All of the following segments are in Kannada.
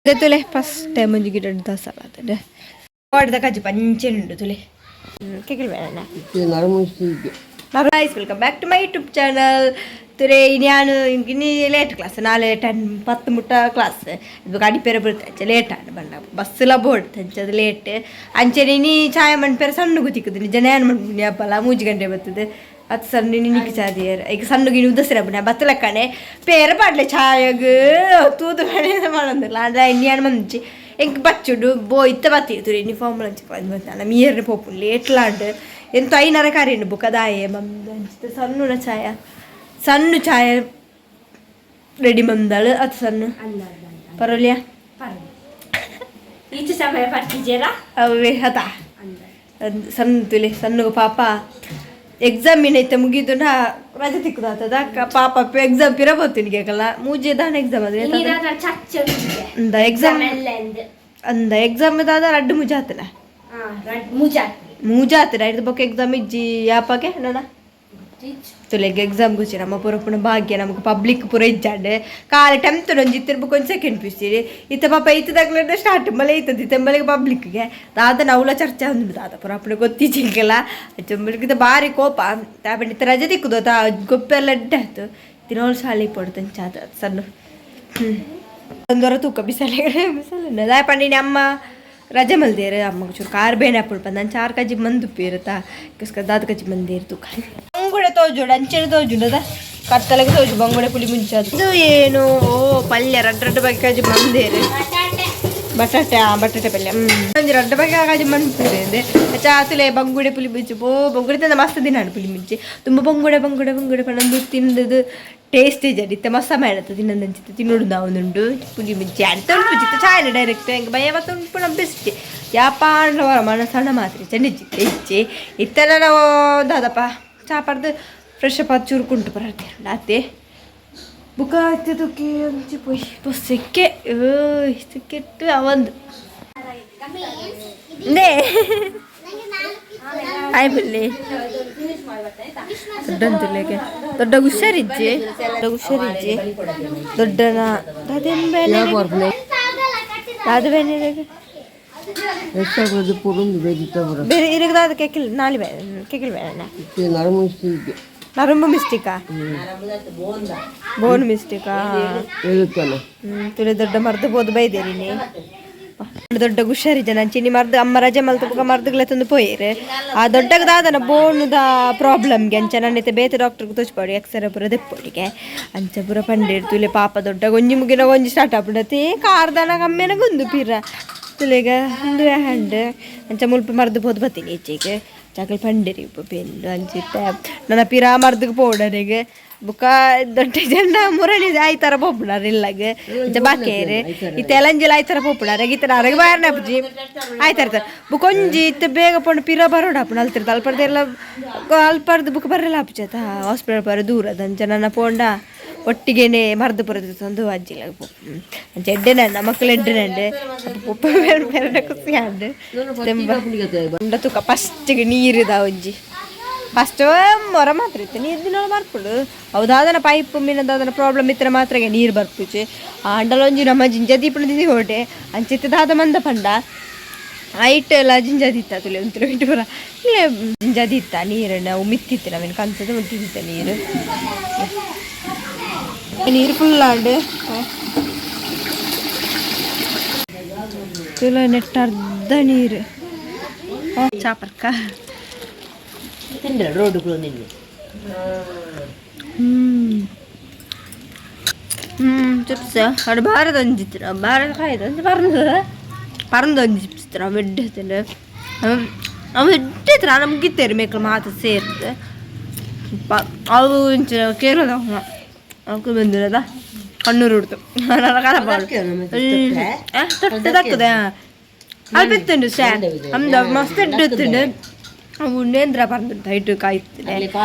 तुले फस्ट टाइम मुझे गिटार दस साल आता है और देखा जी पंचे निंडु तुले क्या क्या बैठा ना guys welcome back to my YouTube channel तुरे इन्यानु इनकी लेट क्लास नाले 10 10 मुट्टा क्लास ಇದು ಗಾಡಿ ಪೇರೆ ಬರುತ್ತೆ ಲೇಟ್ ಆಡ ಬಂಡ ಬಸ್ ಎಲ್ಲ ಬೋರ್ಡ್ ತಂಚದ ಲೇಟ್ ಅಂಚೆನಿ ನೀ ಚಾಯ ಮನ್ ಪೇರೆ ಸಣ್ಣ ಗುತಿಕುದು ನಿಜ ನ್ಯಾನ್ ಮನ್ ಅಪ್ಪಲ 3 ಗಂಟೆ ಬರ್ತದೆ ಅದು ಸಣ್ಣ ನಿಕ್ಕೆ ಚಾದಿಯರ್ ಈಗ ಸಣ್ಣ ಗಿನಿ ಉದಸರ ಬನ ಬತ್ತಲ ಕಣೆ ಪೇರೆ ಪಾಡ್ಲೆ ಚಾಯಗ ತೂದು ಬನೆ ಮಾಡಂದಿಲ್ಲ ಅಂದ್ರೆ ಇನ್ಯಾನ್ ಮಂಚಿ ಎಂಕ್ ಬಚ್ಚುಡು ಬೋ ಇತ್ತ ಬತ್ತಿ ತುರಿ ಯೂನಿಫಾರ್ಮ್ ಲಂಚ್ ಬಂದ ಮೀರ್ನೆ ಪೋಪು ಲೇಟ್ ಲಾಂಡ್ ಎಂತ ಐನರ ಕಾರ್ಯನು ಬುಕದಾಯೆ ಮಂದ ಸಣ್ಣ ಚಾಯ ಸಣ್ಣ ಚಾಯ ರೆಡಿ ಮಂದಳು ಅದು ಸಣ್ಣ ಪರವಲಿಯಾ ಈಚೆ ಸಮಯ ಪಟ್ಟಿದ್ದೀರಾ ಅವೇ ಹತಾ ಸಣ್ಣ ತುಲಿ ಸಣ್ಣಗ ಪಾಪ ಎಕ್ಸಾಮ್ ಏನೈತೆ ಮುಗಿದು ನಾ ರಜೆ ತಿಕ್ಕುದಾತದ ಪಾಪ ಎಕ್ಸಾಮ್ ಪಿರಬೋತಿನಿಗೆಲ್ಲ ಮೂಜೆ ದಾನ ಎಕ್ಸಾಮ್ ಅದೇ ಅಂದ ಎಕ್ಸಾಮ್ ಅಂದ ಎಕ್ಸಾಮ್ ದಾದ ರಡ್ಡು ಮುಜಾತನ ಮುಜಾತನ ಇದ್ರ ಬಗ್ಗೆ ಎಕ್ಸಾಮ್ ಇಜ್ಜಿ ಯಾಪಾಗೆ ನೋಡ ತುಲೆಗೆ ಎಕ್ಸಾಮ್ ಗುಚ್ಚಿ ನಮ್ಮ ಪೂರ ಪುಣ ಭಾಗ್ಯ ನಮಗೆ ಪಬ್ಲಿಕ್ ಪೂರ ಇಜ್ಜಾಡೆ ಕಾಲ 10th ಒಂದು ಇತ್ತಿರ್ಬೇಕು ಒಂದು ಸೆಕೆಂಡ್ ಪಿಸಿರಿ ಇತ್ತ ಪಾಪ ಇತ್ತದಾಗ್ಲೇ ಸ್ಟಾರ್ಟ್ ಮಲೆ ಇತ್ತದ ಇತ್ತಂಬಲಿಗೆ ಪಬ್ಲಿಕ್ಗೆ ದಾದ ನಾವುಲ ಚರ್ಚೆ ಅಂದ್ಬಿಡು ದಾದ ಪೂರ ಪುಣ ಗೊತ್ತಿಜಿಂಗೆಲ್ಲ ಚಂಬಲಿಗಿಂತ ಭಾರಿ ಕೋಪ ತಾಪಂಡಿ ಇತ್ತ ರಜೆ ತಿಕ್ಕುದು ತಾ ಗೊಪ್ಪೆಲ್ಲ ಎಡ್ಡಾಯ್ತು ದಿನೋಳು ಶಾಲೆ ಪಡ್ತಂಚ ಅದು ಸಣ್ಣ ಒಂದು ವಾರ ತೂಕ ಬಿಸಲ ದಾಪಂಡಿ ಅಮ್ಮ ರಜೆ ಮಲ್ದೇರು ಅಮ್ಮಗೆ ಚೂರು ಕಾರ್ ಬೇನೆ ಅಪ್ಪಳು ಬಂದು ನಾನು 4 kg ಮಂದು ಇರುತ್ತಾ ಕಸ್ಕ ದಾದ ಕಜ್ಜಿ ಮಂದೇರು ತೂಕ ಬಂಗುಡೆ ತೋಜುಡು ಅಂಚೆನೆ ತೋಜುಂಡದ ಕತ್ತಲೆಗೆ ತೋಜು ಬಂಗುಡೆ ಪುಳಿ ಮುಂಚೆ ಅದು ಏನು ಓ ಪಲ್ಯ ರಡ್ಡು ಬಗ್ಗೆ ಕಜ್ಜಿ ಮಂದೇರು ಬಟಾಟೆ ಪಲ್ಯ ಒಂಜಿ ರಡ್ಡು ಬಗ್ಗೆ ಕಜ್ಜಿ ಮಂದೆ ಚಾತುಲೆ ಬಂಗುಡೆ ಪುಳಿ ಮುಂಚೆ ಬಂಗುಡೆ ತಂದ ಮಸ್ತ್ ದಿನ ಪುಳಿ ಮುಂಚೆ ತುಂಬ ಬಂಗುಡೆ ಪಣ್ಣಂದು ತಿಂದದು ಟೇಸ್ಟ್ ಜಡಿತ್ತೆ ಮಸ್ತ ಮಾಡತ್ತೆ ತಿನ್ನಂಚಿತ್ತು ತಿನ್ನೋಡು ನಾವೊಂದುಂಡು ಪುಳಿ ಮುಂಚೆ ಅಂತ ಉಂಟು ಚಾಯನ ಡೈರೆಕ್ಟ್ ಹೆಂಗೆ ಭಯ ಮತ್ತೊಂದು ಪುಣ ಬೆಸ್ಟ್ ಯಾಪಾಂಡ್ರ ಮನ ಸಣ್ಣ ಮಾತ್ರ ಚೆನ್ನಿಚ್ಚಿತ್ತೆ ಇಚ್ಚೆ ಇತ್ತೆಲ್ಲ ನಾವು ದಾದಪ್ಪ ಚಾಪಡ್ದು ಫ್ರೆಶ್ ಅಪ್ ಅದು ಚೂರುಕುಂಟು ಬರತ್ತೆ ಅತ್ತೆ ಬುಕ್ಕ ಹತ್ತಿದಕ್ಕೆ ಅಂಚಿ ಪೊಯ್ ಸೆಕ್ಕೆ ಸೆಕ್ಕೆಟ್ಟು ಅವಂದು ನೇ ಆಯ್ ಬಲ್ಲಿ ದೊಡ್ಡಂತುಲೆಗೆ ದೊಡ್ಡ ಹುಷಾರಿಜ್ಜಿ ದೊಡ್ಡನ ಅದು ಬೇನೆ ಬೇರೆ ಇರಗದಾದ ಕೇಕಿಲ್ ನಾಳೆ ಕೇಕಿಲ್ ಬೇಡ ನರಂಬ ಮಿಸ್ಟೇಕಾ ಬೋನ್ ಮಿಸ್ಟೇಕಾ ತುಲೆ ದೊಡ್ಡ ಮರ್ದು ಬೋದು ಬೈದೇರಿ ನೀ ದೊಡ್ಡ ಹುಷಾರಿ ಜನ ಚಿನ್ನಿ ಮರ್ದು ಅಮ್ಮ ರಜೆ ಮಲ್ತುಕ ಮರ್ದುಗಳ ತಂದು ಪೋಯಿರೆ ಆ ದೊಡ್ಡದಾದನ ಬೋನುದ ಪ್ರಾಬ್ಲಮ್ಗೆ ಅಂಚ ನನ್ನೈತೆ ಬೇತೆ ಡಾಕ್ಟರ್ಗೆ ತೋಚ್ಪಾಡಿ ಎಕ್ಸ್ರೇ ಪುರ ದೆಪ್ಪೊಡಿಗೆ ಅಂಚ ಪುರ ಪಂಡಿರ್ ತುಲೆ ಪಾಪ ದೊಡ್ಡ ಗೊಂಜಿ ಮುಗಿನ ಗೊಂಜಿ ಸ್ಟಾರ್ಟ್ ಆಗ್ಬಿಡತ್ತೆ ಕಾರ್ದನ ಕಮ್ಮಿನ ಗೊಂದು ಪಿರ ತುಲೆಗ ಒಂದು ಹ್ಯಾಂಡ್ ಅಂಚ ಮುಲ್ಪ ಮರ್ದು ಬೋದು ಬತ್ತೀನಿ ಈಚೆಗೆ ಚಾಕಲ್ ಪಂಡಿರಿ ಪೆಂಡು ಅಂಚಿತ್ತ ನನ್ನ ಪಿರಾ ಮರ್ದಕ್ಕೆ ಪೌಡರಿಗೆ ಬುಕ್ಕ ದೊಡ್ಡ ಜನ ಮುರಣಿ ಆಯ್ತರ ಪೋಪುಣಾರ ಇಲ್ಲಾಗ ಬಾಕೇರಿ ಈ ತೆಲಂಜಿಲ ಆಯ್ತರ ಪೋಪುಣಾರ ಈತರ ಅರಗ ಬಾರನ ಅಪ್ಪಜಿ ಆಯ್ತಾರ ಬುಕೊಂಜಿ ಇತ್ತ ಬೇಗ ಪೊಂಡು ಪಿರ ಬರೋಡ ಅಪ್ಪನ ಅಲ್ತಿರ್ತ ಅಲ್ಪರ್ದೆಲ್ಲ ಅಲ್ಪರ್ದು ಬುಕ್ ಬರಲ್ಲ ಅಪ್ಪಜತ ಹಾಸ್ಪಿಟಲ್ ಬರೋ ದೂರ ಅದಂಚ ನನ್ನ ಪೋಂಡ ಒಟ್ಟಿಗೆನೆ ಮರ್ದು ಬರೋದು ತಂದು ಅಜ್ಜಿಲ ಅಂಚ ಎಡ್ಡೆನಂಡ ಮಕ್ಕಳು ಎಡ್ಡೆನಂಡೆ ಪೊಪ್ಪ ಬೇರೆ ಬೇರೆ ಖುಷಿ ಅಂಡು ಉಂಡ ತುಕ ಫಸ್ಟಿಗೆ ನೀರಿದ ಒಂಜಿ ಫಸ್ಟ್ ಮೊರ ಮಾತ್ರ ಇತ್ತು ನೀರು ದಿನ ಬರ್ಪುಡು ಹೌದಾದನ ಪೈಪ್ ಮೀನದಾದನ ಪ್ರಾಬ್ಲಮ್ ಇತ್ತರ ಮಾತ್ರ ನೀರು ಬರ್ಪುಚೆ ಅಂಡಲೊಂಜಿ ನಮ್ಮ ಜಿಂಜ ದೀಪಣ ದಿದಿ ಹೊಡೆ ಅಂಚಿತ್ತದಾದ ಮಂದ ಪಂಡ ಐಟ್ ಎಲ್ಲ ಜಿಂಜದಿತ್ತ ತುಲೆ ಒಂಥರ ಬಿಟ್ಟು ಬರ ಇಲ್ಲೇ ಜಿಂಜದಿತ್ತ ನೀರು ನಾವು ಮಿತ್ತಿತ್ತು ನಾವೇನು ಕನ್ಸದ ಮುತ್ತಿತ್ತ ನೀರು ಫುಲ್ ಆಡು ತುಲ ನೆಟ್ಟ ಅರ್ಧ ನೀರು ಚಾಪರ್ಕ ರೋಡುಗಳು ನಿನ್ನೆ ಚಿಪ್ಸ್ അവിടെ ഭാരതഞ്ച് ചിത്രം ഭാരത കായത് പറന്നൊഞ്ച് ചിപ്സ് ചിത്രം വെഡ്ഡത്തിന് അവൻ വെഡ്ഡത്ര നമുക്ക് തരും മേക്കൾ മാത്രം ചേർത്ത് അത് കേരള നമുക്ക് ബന്ധുരതാ കണ്ണൂർ കൊടുത്തു തക്കത അല്പത്തുണ്ട് അമ്മ മസ്ത് എടുത്തുണ്ട് ಉಂಡೇಂದ್ರ ಬಂದು ಹೈಟು ಕಾಯ್ತಿದೆ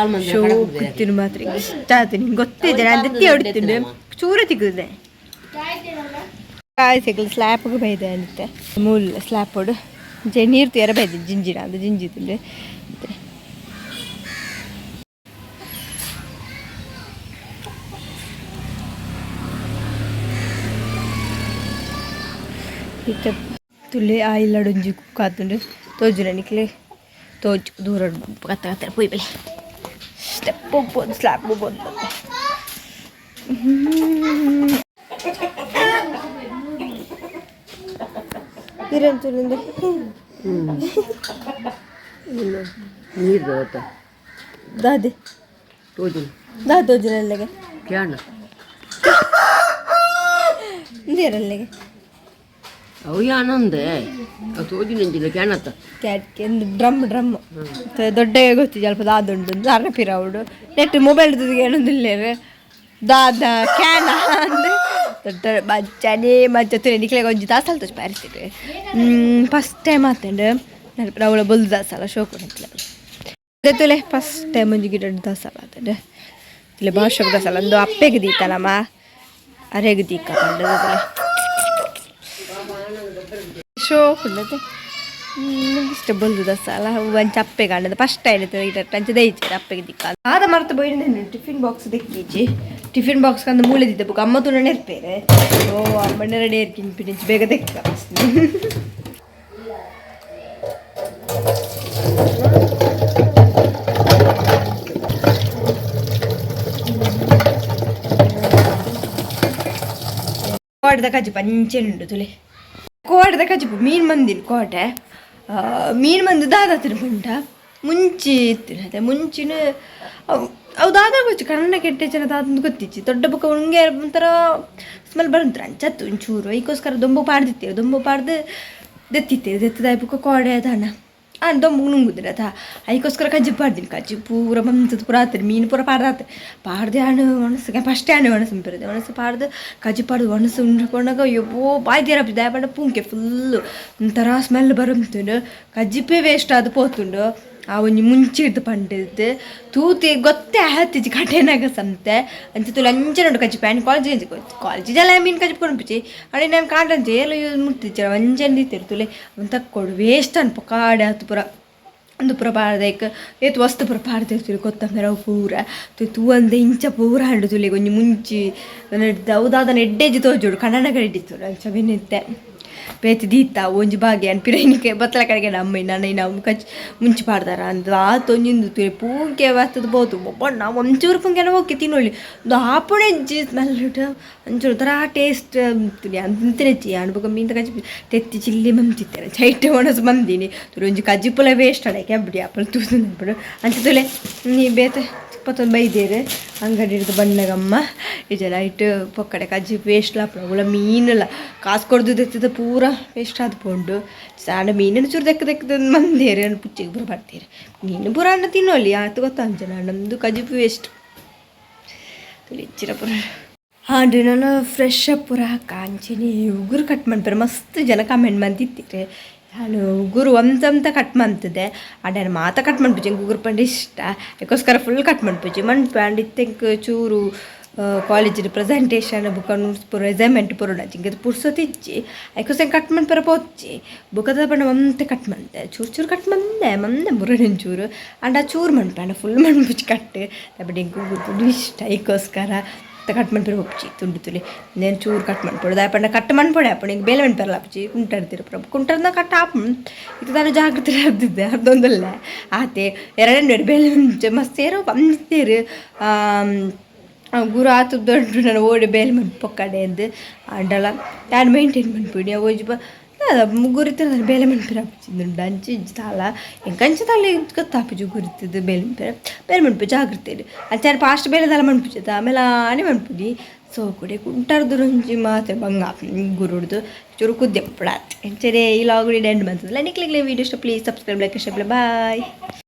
ಶೋ ಕುತ್ತಿನ ಮಾತ್ರ ಇಷ್ಟ ಆಯ್ತು ನಿಂಗೆ ಗೊತ್ತಿದೆ ನಾನು ದತ್ತಿ ಹೊಡಿತೀನಿ ಚೂರು ತಿಕ್ಕಿದೆ ಕಾಯಿ ಸಿಗಲು ಸ್ಲ್ಯಾಪ್ಗೆ ಬೈದೆ ಅಂತೆ ಮೂಲ ಸ್ಲ್ಯಾಪ್ ಹೊಡು ನೀರು ತೀರ ಬೈದೆ ಜಿಂಜಿನ ಅದು ಜಿಂಜಿತಿಂಡು ಇತ್ತೆ ತುಲೆ ಆಯಿಲ್ಲಡೊಂಜಿ ಕುಕ್ಕಾತುಂಡು ತೋಜುನ ನಿಕ್ಲೆ ತೋಜು ದೂರ ಕತ್ತ ಕತ್ತ ಪೋಯ್ ಬೆಲೆ ಸ್ಟೆಪ್ ಹೋಗ್ಬೋದು ಸ್ಲ್ಯಾಬ್ ಹೋಗ್ಬೋದು ಇರಂತುಲಿಂದ ನೀರು ದಾದೆ ತೋಜುನಲ್ಲಿಗೆ ಕ್ಯಾಣ ನೀರಲ್ಲಿಗೆ ಅವು ಯಾನಂದೆ ತೋಜಿನಂಜಿಲ್ಲ ಕ್ಯಾಣತ್ತ ಕ್ಯಾಟ್ಗೆ ಒಂದು ಡ್ರಮ್ ದೊಡ್ಡ ಗೊತ್ತಿ ಸ್ವಲ್ಪ ದಾದುಂಡು ಅರ್ಣ ಪಿರವುಡು ನೆಟ್ ಮೊಬೈಲ್ ಏನೊಂದಿಲ್ಲ ದಾದ ಕ್ಯಾನ ಅಂದ್ರೆ ದೊಡ್ಡ ಮಜ್ಜನೇ ಮಜ್ಜ ತುಲೆ ನಿಕ್ಲೆಗೆ ಒಂಜಿ ದಾಸ ಅಲ್ತೋಜ್ ಪಾರಿಸ್ತಿದ್ವಿ ಫಸ್ಟ್ ಟೈಮ್ ಆತಂಡು ಅವಳ ಬೊಲ್ದು ದಾಸಲ್ಲ ಶೋಕು ನಿಕ್ಲೆ ಅದೇ ತುಲೆ ಫಸ್ಟ್ ಟೈಮ್ ಒಂಜಿ ಗಿಡ ದಾಸಲ್ಲ ಆತಂಡು ತುಲೆ ಭಾಷೆಗೆ ದಾಸಲ್ಲ ಒಂದು ಅಪ್ಪೆಗೆ ದೀತನಮ್ಮ ಅರೆಗೆ ದೀಕ ಕಂಡು ಶೋಕು ಇಷ್ಟ ಬೊಲ್ದು ದಸಲ್ಲ ಒಂಚ ಅಪ್ಪೆ ಕಾಣದ ಫಸ್ಟ್ ಆಯ್ತು ಇಟ್ಟು ದಯಚಿ ಅಪ್ಪೆಗೆ ದಿಕ್ಕ ಆದ ಮರ್ತು ಬೈದು ಟಿಫಿನ್ ಬಾಕ್ಸ್ ದಿಕ್ಕೀಚಿ ಟಿಫಿನ್ ಬಾಕ್ಸ್ ಕಂದು ಮೂಳೆದಿದ್ದ ಬುಕ್ ಅಮ್ಮ ತುಣ ನೆರ್ಪೇರೆ ಓ ಅಮ್ಮನ ರೆಡಿ ಇರ್ತೀನಿ ಪಿಡಿಂಚಿ ಬೇಗ ತೆಕ್ಕ ಕೋಟದ ಕಜ್ಜಿ ಪಂಚೆನುಂಡು ತುಲೆ ಕೋಟದ ಕಜ್ಜಿ ಮೀನು ಮಂದಿನ ಕೋಟೆ ಮೀನು ಮಂದು ದಾದ ತಿನ್ಪುಂಟ ಮುಂಚೆ ಇತ್ತಿನ ಮುಂಚಿನ ಅವು ದಾದ ಗೊತ್ತು ಕನ್ನಡ ಕೆಟ್ಟ ಜನ ದಾದಂದು ಗೊತ್ತಿಚ್ಚಿ ದೊಡ್ಡ ಬುಕ್ಕ ಉಂಗೆ ಒಂಥರ ಸ್ಮೆಲ್ ಬರುಂತಾರೆ ಅಂಚತ್ತು ಒಂಚೂರು ಈಗೋಸ್ಕರ ದೊಂಬು ಪಾಡ್ದಿತ್ತೇವೆ ದೊಂಬು ಪಾಡ್ದು ದೆತ್ತಿತ್ತೇವೆ ದೆತ್ತದಾಯ ಬುಕ್ಕ ಕೋಡೆ ಅದಾಣ ದೊಂಬು ನುಂಗುದ್ರೆ ಅದ ಅದಕ್ಕೋಸ್ಕರ ಕಜ್ಜಿ ಪಾಡ್ದಿನಿ ಕಜ್ಜಿ ಪೂರ ಮಂತದ ಪೂರ ಆತರಿ ಮೀನು ಪೂರ ಪಾಡ್ದಾತ ಪಾಡ್ದೆ ಹಣ್ಣು ಒಣಸಿಗೆ ಫಸ್ಟೇ ಹಣ್ಣು ಒಣಸು ಬರುತ್ತೆ ಒಣಸು ಪಾಡ್ದು ಕಜ್ಜಿ ಪಾಡ್ದು ಒಣಸು ಉಂಡ್ಕೊಂಡಾಗ ಯಬ್ಬೋ ಬಾಯ್ದೇರಪ್ಪ ದಯಪಂಡ ಪೂಂಕೆ ಫುಲ್ಲು ಒಂಥರ ಸ್ಮೆಲ್ ಬರುಂತುಂಡು ಕಜ್ಜಿಪೇ ವೇಸ್ಟ್ ಆದ ಪೋತುಂಡು ಆ ಒಂಜಿ ಮುಂಚೆ ಇಡ್ದು ಪಂಡಿದ್ದು ತೂತಿ ಗೊತ್ತೇ ಹತ್ತಿಜಿ ಕಟೇನಾಗ ಸಂತೆ ಅಂಚತುಲು ಅಂಚೆ ಕಜ್ಜಿ ಪ್ಯಾನ್ ಕಾಲೇಜಿಗೆಲ್ಲ ಮೀನು ಕಜ್ಜಿ ಕೊಡ್ಪಿಚ್ಚಿ ಅಡೆ ನಾನು ಕಾಂಡಂಚೆ ಎಲ್ಲ ಯೂಸ್ ಮುಟ್ತಿಚ್ಚ ಒಂಜಂದು ಇತ್ತಿರ್ತುಲೆ ಅವ್ನು ತಕ್ಕೊಡು ವೇಸ್ಟ್ ಅನ್ಪ ಕಾಡೆ ಹತ್ತು ಪುರ ಒಂದು ಪುರ ಪಾಡ್ದೈಕ್ ಏತು ವಸ್ತು ಪುರ ಪಾಡ್ದಿರ್ತೀವಿ ಕೊತ್ತಂಬರಿ ಅವು ಪೂರ ತೂ ಒಂದು ಇಂಚ ಪೂರ ಹಂಡು ತುಲಿಗೆ ಒಂಜಿ ಮುಂಚಿ ಹೌದಾದ ಎಡ್ಡೆಜಿ ತೋಜೋಡು ಕನ್ನಡ ಕಡಿತ್ತು ಅಂಚ ಬೆನ್ನಿತ್ತೆ ಬೇತಿ ದೀತ ಒಂಜಿ ಭಾಗ್ಯ ಪಿರೈನಿಕೆ ಬತ್ತಲ ಕಡೆಗೆ ಅಮ್ಮ ನನ್ನ ನಾವು ಮುಂಚೆ ಪಾಡ್ದಾರ ಅಂತ ಆತೊಂಜಿಂದು ತುಳಿ ಪೂಂಕೆ ಬರ್ತದ ಬೋದು ಬಣ್ಣ ಒಂಚೂರು ಪೂಂಕೆನ ಹೋಗಿ ತಿನ್ನೊಳ್ಳಿ ಒಂದು ಹಾಪುಣೆಜ್ಜಿ ಸ್ಮೆಲ್ ಒಂಚೂರು ಥರ ಟೇಸ್ಟ್ ತುಳಿ ಅಂತಿನೆಚ್ಚಿ ಅನ್ಬೇಕು ಮೀನ್ ಕಜ್ಜಿ ತೆತ್ತಿ ಚಿಲ್ಲಿ ಮಂತಿತ್ತೇನೆ ಚೈಟೆ ಒಣಸು ಮಂದಿನಿ ತುಳಿ ಒಂಜಿ ಕಜ್ಜಿ ಪುಲ ವೇಸ್ಟ್ ಅಡೆ ಕೆಬ್ಬಡಿ ಅಪ್ಪಲು ತೂಸು ನೆನ್ಬಿಡು ಅಂತ ತುಳೆ ನೀ ಬೇತೆ ಇಪ್ಪತ್ತೊಂದು ಬೈದೇರು ಅಂಗಡಿ ಹಿಡಿದು ಬಣ್ಣಗಮ್ಮ ಈಜೆಲ್ಲ ಇಟ್ಟು ಪೊಕ್ಕಡೆ ಕಜ್ಜಿ ವೇಸ್ಟ್ ಲಾಪ ಅವಳ ಮೀನಲ್ಲ ಕಾಸು ಕೊಡ್ದು ತೆತ್ತದ ಪೂರ ವೇಸ್ಟ್ ಆದ ಪೋಂಡು ಸಣ್ಣ ಮೀನನ್ನು ಚೂರು ತೆಕ್ಕದ ಮಂದೇರಿ ಅನ್ನ ಪುಚ್ಚಿಗೆ ಪೂರ ಬರ್ತೀರಿ ಮೀನು ಪೂರ ಅನ್ನ ತಿನ್ನೋಲಿ ಆಯ್ತು ಗೊತ್ತಾ ಅಂಜನ ನಮ್ಮದು ಕಜ್ಜಿ ವೇಸ್ಟ್ ತುಳಿಚ್ಚಿರ ಪುರ ಹಾಂ ರೀ ನಾನು ಫ್ರೆಶ್ ಅಪ್ ಪೂರ ಕಾಂಚಿನಿ ಉಗುರು ಕಟ್ ಮಾಡ್ತಾರೆ ಮಸ್ತ್ ಜನ ಕಮೆಂಟ್ ಮಾಡ್ತಿರ್ತೀರಿ ನಾನು ಉಗುರು ಒಂದಂತ ಕಟ್ ಮಾಡ್ತಿದ್ದೆ ಅಡ್ಡ ಮಾತ ಕಟ್ ಮಾಡ್ಬಿಚ್ಚಿ ಉಗುರು ಪಂಡು ಇಷ್ಟ ಅದಕ್ಕೋಸ್ಕರ ಫುಲ್ ಕಟ್ ಮಾಡ್ಬಿಚ್ಚಿ ಮಣ್ಪಂಡು ಇತ್ತೆಂಕ್ ಚೂರು ಕಾಲೇಜಿನ ಪ್ರೆಸೆಂಟೇಷನ್ ಬುಕ್ಕ ಪೂರ ರೆಸೈನ್ಮೆಂಟ್ ಪೂರ ಜಿಂಗೆ ಪುರ್ಸೋತಿಚ್ಚಿ ಅದಕ್ಕೋಸ್ಕರ ಕಟ್ ಮಾಡ್ಪರ ಪೋಚ್ಚಿ ಬುಕ್ಕದ ಪಂಡ ಒಂತೆ ಕಟ್ ಮಾಡ್ದೆ ಚೂರು ಚೂರು ಕಟ್ ಮಂದೆ ಮುರಡೊಂಚೂರು ಅಂಡ ಚೂರು ಮಣ್ಪಂಡ ಫುಲ್ ಮಣ್ಪುಚ್ಚಿ ಕಟ್ಟು ಬಟ್ ಹಿಂಗೆ ಉಗುರು ಇಷ್ಟ ಅದಕ್ಕೋಸ್ಕರ ಕಟ್ ಮಾಡ್ಬಿರ ಹೋಗ್ಚಿ ತುಂಡು ತುಳಿ నేను ಚೂರು ಕಟ್ ಮಾಡ್ಕೊಡೋದು ಆಪಣ್ಣ ಕಟ್ ಮಾಡ್ಕೊಡೆ ಅಪ್ಪ ನಿಂಗೆ ಬೇಲೆ ಮೆಣ್ಪೆರಲ್ಲ ಅಪ್ಪಚ್ಚಿ ಕುಂಟಾಡ್ತೀರ ಪ್ರಭು ಕುಂಟರ್ನ ಕಟ್ ಆಪ್ ಇದು ನಾನು ಜಾಗೃತಿ ಆಗ್ತಿದ್ದೆ ಅದೊಂದಲ್ಲ ಆತೆ ಎರಡನೇ ಬೇಲೆ ಮುಂಚೆ ಮಸ್ತ್ ಸೇರೋ ಬಂದಿದ್ದೀರಿ ಗುರು ಆತು ದೊಡ್ಡ ನಾನು ಓಡಿ ಬೇಲೆ ಮಣ್ಣು ಪೊಕ್ಕಡೆ ಎಂದು ಅಡ್ಡಲ್ಲ ನಾನು ಮೇಂಟೈನ್ ಮಾಡ್ಬಿಡಿ ಓಜಿ ಗುರಿತ ಬೇಲೆ ಮಣ್ಪಿರ ಹಪ್ಪಿದ್ದು ಅಂಚಿ ತಾಲ ಎಂಕಂಚ ತಾಲಿ ಗೊತ್ತಾಪಿಜು ಗುರಿತಿದ್ದು ಬೇಲೆ ಮಣ್ಪು ಜಾಗೃತಿ ಅಂಚಾರ ಫಾಸ್ಟ್ ಬೇಲೆದಲ್ಲ ಮಣ್ಪಿಚ್ಚದ ಆಮೇಲೆ ಆನೆ ಮಣ್ಪುದಿ ಸೊ ಕುಡಿ ಕುಂಟಾರ್ದು ರಂಜಿ ಮಾತ್ರ ಬಂಗ ಗುರುಡ್ದು ಚೂರು ಕುದ್ದೆ ಪುಡಾತ್ ಎಂಚರೆ ಈ ಲಾಗುಡಿ ಎಂಡ್ ಬಂತದಲ್ಲ ನಿಕ್ಲಿಗ್ಲೆ ವೀಡಿಯೋ ಇಷ್ಟ ಪ್ಲೀಸ್ ಸಬ್ಸ್ಕ್ರೈಬ್ ಲೈಕ್ ಇಷ್ಟ ಬಾಯ್.